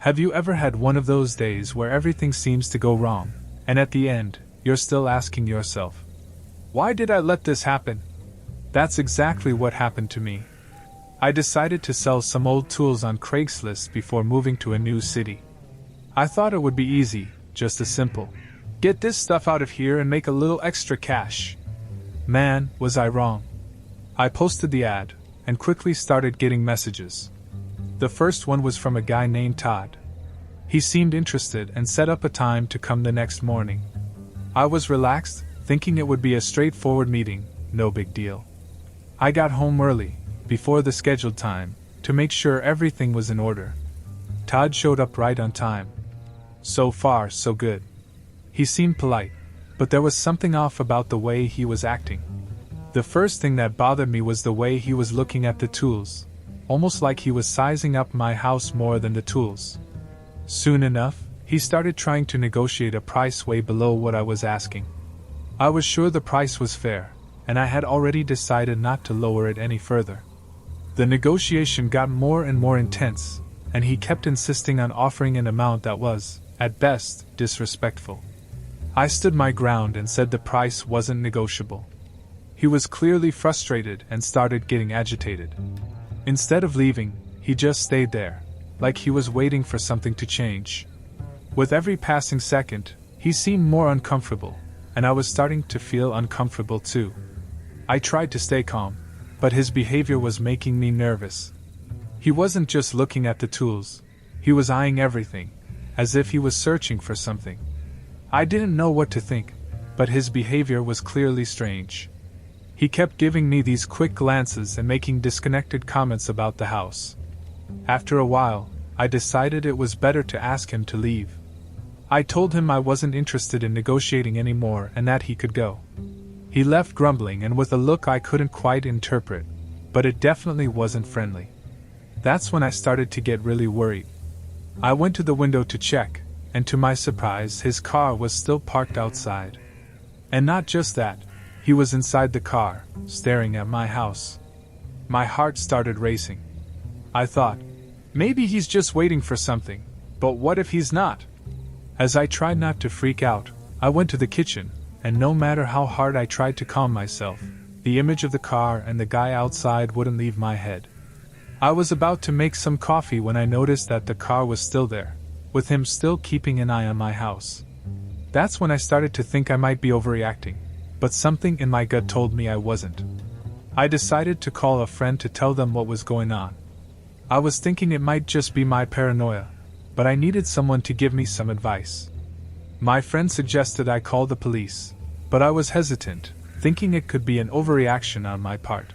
Have you ever had one of those days where everything seems to go wrong, and at the end, you're still asking yourself, why did I let this happen? That's exactly what happened to me. I decided to sell some old tools on Craigslist before moving to a new city. I thought it would be easy, just as simple. Get this stuff out of here and make a little extra cash. Man, was I wrong. I posted the ad, and quickly started getting messages. The first one was from a guy named Todd. He seemed interested and set up a time to come the next morning. I was relaxed, thinking it would be a straightforward meeting, no big deal. I got home early, before the scheduled time, to make sure everything was in order. Todd showed up right on time. So far, so good. He seemed polite, but there was something off about the way he was acting. The first thing that bothered me was the way he was looking at the tools, almost like he was sizing up my house more than the tools. Soon enough, he started trying to negotiate a price way below what I was asking. I was sure the price was fair, and I had already decided not to lower it any further. The negotiation got more and more intense, and he kept insisting on offering an amount that was, at best, disrespectful. I stood my ground and said the price wasn't negotiable. He was clearly frustrated and started getting agitated. Instead of leaving, he just stayed there, like he was waiting for something to change. With every passing second, he seemed more uncomfortable, and I was starting to feel uncomfortable too. I tried to stay calm, but his behavior was making me nervous. He wasn't just looking at the tools, he was eyeing everything, as if he was searching for something. I didn't know what to think, but his behavior was clearly strange. He kept giving me these quick glances and making disconnected comments about the house. After a while, I decided it was better to ask him to leave. I told him I wasn't interested in negotiating anymore and that he could go. He left grumbling and with a look I couldn't quite interpret, but it definitely wasn't friendly. That's when I started to get really worried. I went to the window to check, and to my surprise his car was still parked outside. And not just that, he was inside the car, staring at my house. My heart started racing. I thought, maybe he's just waiting for something, but what if he's not? As I tried not to freak out, I went to the kitchen, and no matter how hard I tried to calm myself, the image of the car and the guy outside wouldn't leave my head. I was about to make some coffee when I noticed that the car was still there, with him still keeping an eye on my house. That's when I started to think I might be overreacting, but something in my gut told me I wasn't. I decided to call a friend to tell them what was going on. I was thinking it might just be my paranoia, but I needed someone to give me some advice. My friend suggested I call the police, but I was hesitant, thinking it could be an overreaction on my part.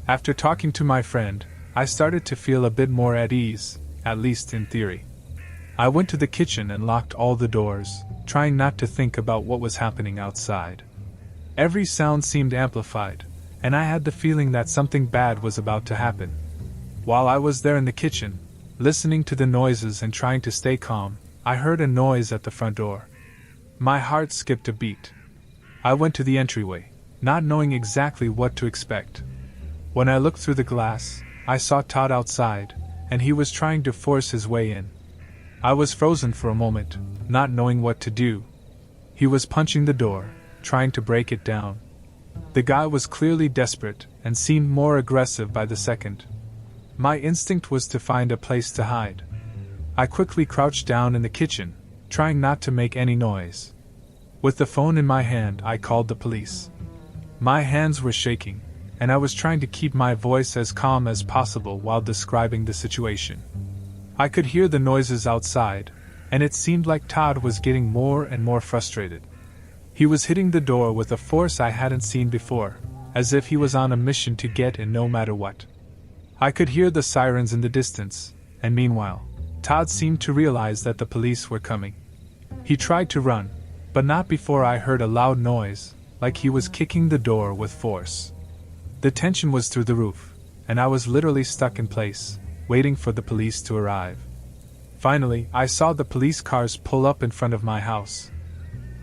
After talking to my friend, I started to feel a bit more at ease, at least in theory. I went to the kitchen and locked all the doors, trying not to think about what was happening outside. Every sound seemed amplified, and I had the feeling that something bad was about to happen. While I was there in the kitchen, listening to the noises and trying to stay calm, I heard a noise at the front door. My heart skipped a beat. I went to the entryway, not knowing exactly what to expect. When I looked through the glass, I saw Todd outside, and he was trying to force his way in. I was frozen for a moment, not knowing what to do. He was punching the door, trying to break it down. The guy was clearly desperate and seemed more aggressive by the second. My instinct was to find a place to hide. I quickly crouched down in the kitchen, trying not to make any noise. With the phone in my hand, I called the police. My hands were shaking, and I was trying to keep my voice as calm as possible while describing the situation. I could hear the noises outside, and it seemed like Todd was getting more and more frustrated. He was hitting the door with a force I hadn't seen before, as if he was on a mission to get in no matter what. I could hear the sirens in the distance, and meanwhile, Todd seemed to realize that the police were coming. He tried to run, but not before I heard a loud noise, like he was kicking the door with force. The tension was through the roof, and I was literally stuck in place, waiting for the police to arrive. Finally, I saw the police cars pull up in front of my house.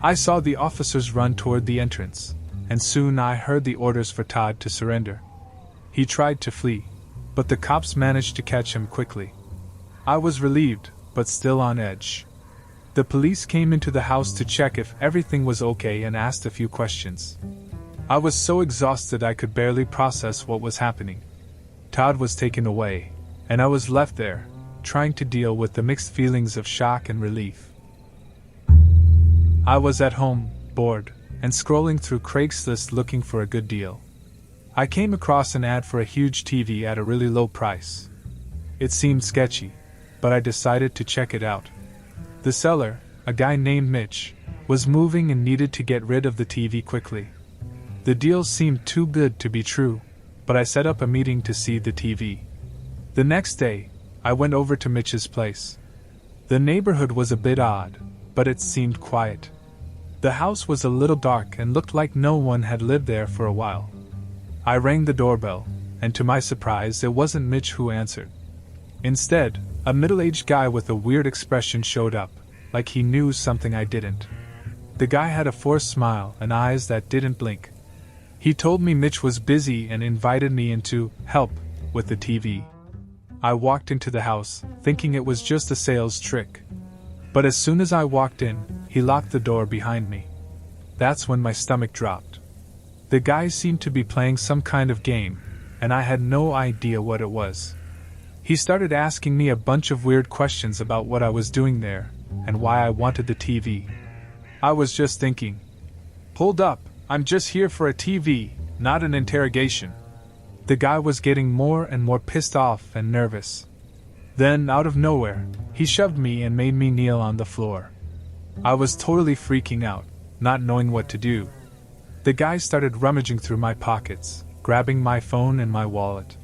I saw the officers run toward the entrance, and soon I heard the orders for Todd to surrender. He tried to flee, but the cops managed to catch him quickly. I was relieved, but still on edge. The police came into the house to check if everything was okay and asked a few questions. I was so exhausted I could barely process what was happening. Todd was taken away, and I was left there, trying to deal with the mixed feelings of shock and relief. I was at home, bored, and scrolling through Craigslist looking for a good deal. I came across an ad for a huge TV at a really low price. It seemed sketchy, but I decided to check it out. The seller, a guy named Mitch, was moving and needed to get rid of the TV quickly. The deal seemed too good to be true, but I set up a meeting to see the TV. The next day, I went over to Mitch's place. The neighborhood was a bit odd, but it seemed quiet. The house was a little dark and looked like no one had lived there for a while. I rang the doorbell, and to my surprise, it wasn't Mitch who answered. Instead, a middle-aged guy with a weird expression showed up, like he knew something I didn't. The guy had a forced smile and eyes that didn't blink. He told me Mitch was busy and invited me in to help with the TV. I walked into the house, thinking it was just a sales trick. But as soon as I walked in, he locked the door behind me. That's when my stomach dropped. The guy seemed to be playing some kind of game, and I had no idea what it was. He started asking me a bunch of weird questions about what I was doing there, and why I wanted the TV. I was just thinking, hold up, I'm just here for a TV, not an interrogation. The guy was getting more and more pissed off and nervous. Then, out of nowhere, he shoved me and made me kneel on the floor. I was totally freaking out, not knowing what to do. The guy started rummaging through my pockets, grabbing my phone and my wallet.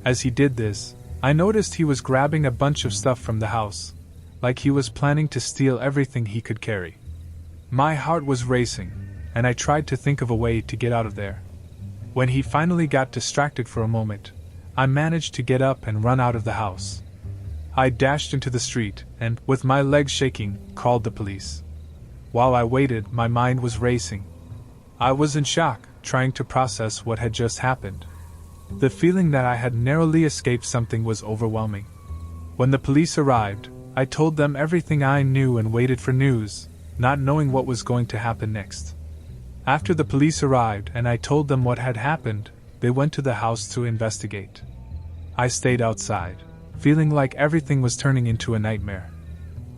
As he did this, I noticed he was grabbing a bunch of stuff from the house, like he was planning to steal everything he could carry. My heart was racing, and I tried to think of a way to get out of there. When he finally got distracted for a moment, I managed to get up and run out of the house. I dashed into the street and, with my legs shaking, called the police. While I waited, my mind was racing. I was in shock, trying to process what had just happened. The feeling that I had narrowly escaped something was overwhelming. When the police arrived, I told them everything I knew and waited for news, not knowing what was going to happen next. After the police arrived and I told them what had happened, they went to the house to investigate. I stayed outside, feeling like everything was turning into a nightmare.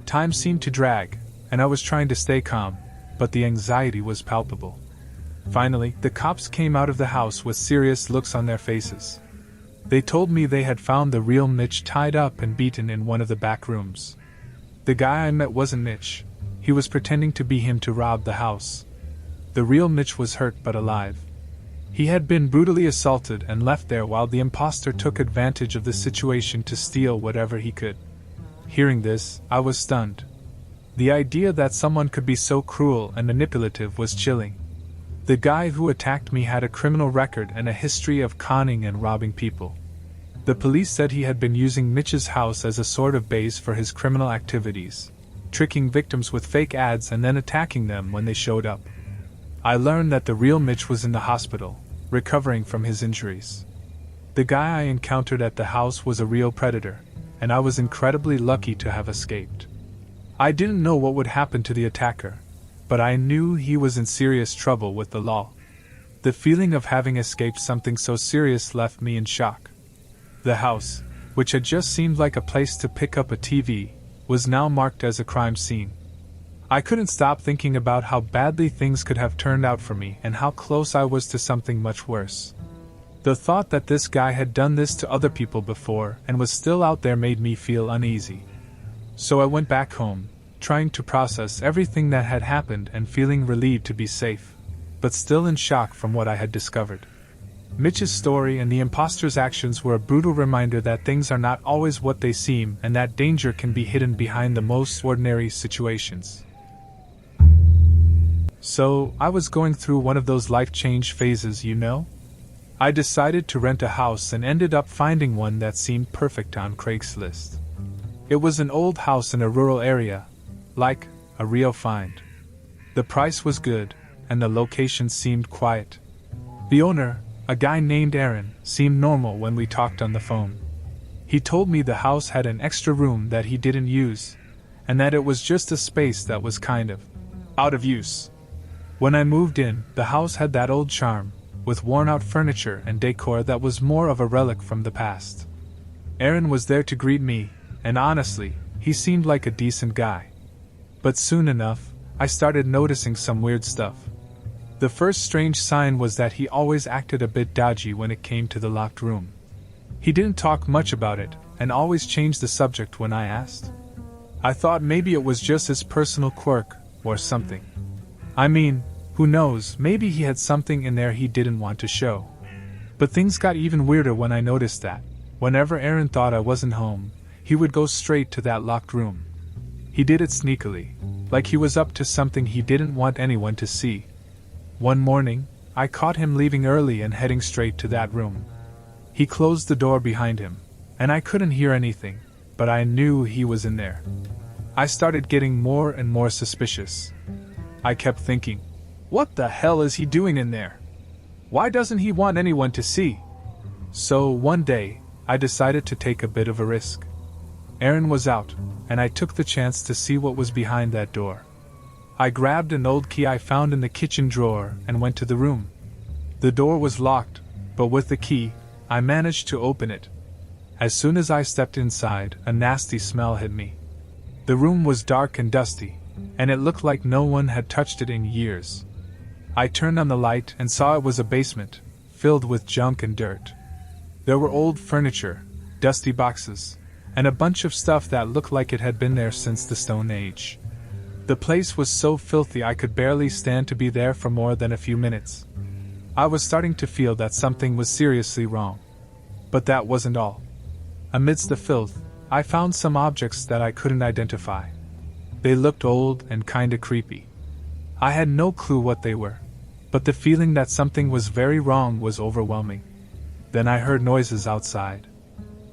Time seemed to drag, and I was trying to stay calm, but the anxiety was palpable. Finally, the cops came out of the house with serious looks on their faces. They told me they had found the real Mitch tied up and beaten in one of the back rooms. The guy I met wasn't Mitch. He was pretending to be him to rob the house. The real Mitch was hurt but alive. He had been brutally assaulted and left there while the imposter took advantage of the situation to steal whatever he could. Hearing this, I was stunned. The idea that someone could be so cruel and manipulative was chilling. The guy who attacked me had a criminal record and a history of conning and robbing people. The police said he had been using Mitch's house as a sort of base for his criminal activities, tricking victims with fake ads and then attacking them when they showed up. I learned that the real Mitch was in the hospital, recovering from his injuries. The guy I encountered at the house was a real predator, and I was incredibly lucky to have escaped. I didn't know what would happen to the attacker, but I knew he was in serious trouble with the law. The feeling of having escaped something so serious left me in shock. The house, which had just seemed like a place to pick up a TV, was now marked as a crime scene. I couldn't stop thinking about how badly things could have turned out for me and how close I was to something much worse. The thought that this guy had done this to other people before and was still out there made me feel uneasy. So I went back home, trying to process everything that had happened and feeling relieved to be safe, but still in shock from what I had discovered. Mitch's story and the imposter's actions were a brutal reminder that things are not always what they seem and that danger can be hidden behind the most ordinary situations. So, I was going through one of those life change phases, you know? I decided to rent a house and ended up finding one that seemed perfect on Craigslist. It was an old house in a rural area, like a real find. The price was good, and the location seemed quiet. The owner, a guy named Aaron, seemed normal when we talked on the phone. He told me the house had an extra room that he didn't use, and that it was just a space that was kind of out of use. When I moved in, the house had that old charm, with worn-out furniture and decor that was more of a relic from the past. Aaron was there to greet me, and honestly, he seemed like a decent guy. But soon enough, I started noticing some weird stuff. The first strange sign was that he always acted a bit dodgy when it came to the locked room. He didn't talk much about it, and always changed the subject when I asked. I thought maybe it was just his personal quirk, or something. I mean, who knows, maybe he had something in there he didn't want to show. But things got even weirder when I noticed that, whenever Aaron thought I wasn't home, he would go straight to that locked room. He did it sneakily, like he was up to something he didn't want anyone to see. One morning, I caught him leaving early and heading straight to that room. He closed the door behind him, and I couldn't hear anything, but I knew he was in there. I started getting more and more suspicious. I kept thinking, what the hell is he doing in there? Why doesn't he want anyone to see? So one day, I decided to take a bit of a risk. Aaron was out, and I took the chance to see what was behind that door. I grabbed an old key I found in the kitchen drawer and went to the room. The door was locked, but with the key, I managed to open it. As soon as I stepped inside, a nasty smell hit me. The room was dark and dusty, and it looked like no one had touched it in years. I turned on the light and saw it was a basement, filled with junk and dirt. There were old furniture, dusty boxes, and a bunch of stuff that looked like it had been there since the Stone Age. The place was so filthy I could barely stand to be there for more than a few minutes. I was starting to feel that something was seriously wrong. But that wasn't all. Amidst the filth, I found some objects that I couldn't identify. They looked old and kinda creepy. I had no clue what they were, but the feeling that something was very wrong was overwhelming. Then I heard noises outside.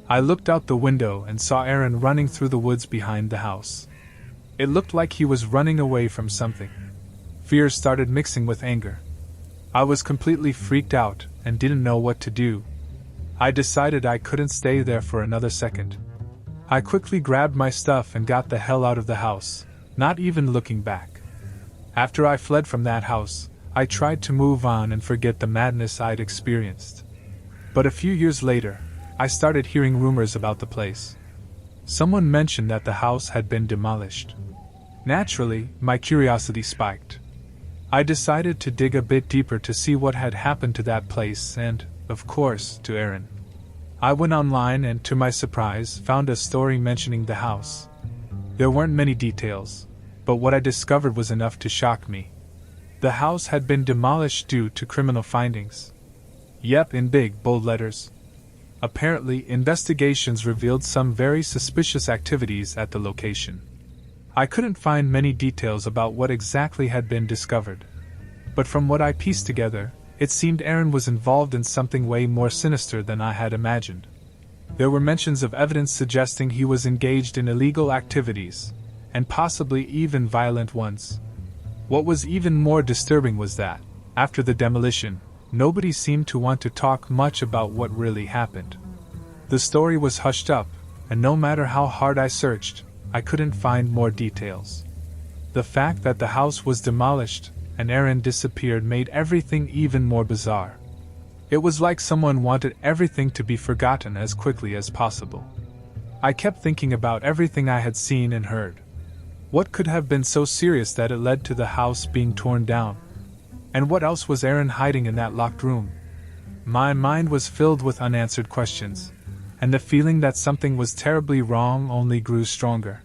I looked out the window and saw Aaron running through the woods behind the house. It looked like he was running away from something. Fear started mixing with anger. I was completely freaked out and didn't know what to do. I decided I couldn't stay there for another second. I quickly grabbed my stuff and got the hell out of the house, not even looking back. After I fled from that house, I tried to move on and forget the madness I'd experienced. But a few years later, I started hearing rumors about the place. Someone mentioned that the house had been demolished. Naturally, my curiosity spiked. I decided to dig a bit deeper to see what had happened to that place and, of course, to Aaron. I went online and, to my surprise, found a story mentioning the house. There weren't many details, but what I discovered was enough to shock me. The house had been demolished due to criminal findings. Yep, in big, bold letters. Apparently, investigations revealed some very suspicious activities at the location. I couldn't find many details about what exactly had been discovered. But from what I pieced together, it seemed Aaron was involved in something way more sinister than I had imagined. There were mentions of evidence suggesting he was engaged in illegal activities, and possibly even violent ones. What was even more disturbing was that, after the demolition, nobody seemed to want to talk much about what really happened. The story was hushed up, and no matter how hard I searched, I couldn't find more details. The fact that the house was demolished and Aaron disappeared made everything even more bizarre. It was like someone wanted everything to be forgotten as quickly as possible. I kept thinking about everything I had seen and heard. What could have been so serious that it led to the house being torn down? And what else was Aaron hiding in that locked room? My mind was filled with unanswered questions, and the feeling that something was terribly wrong only grew stronger.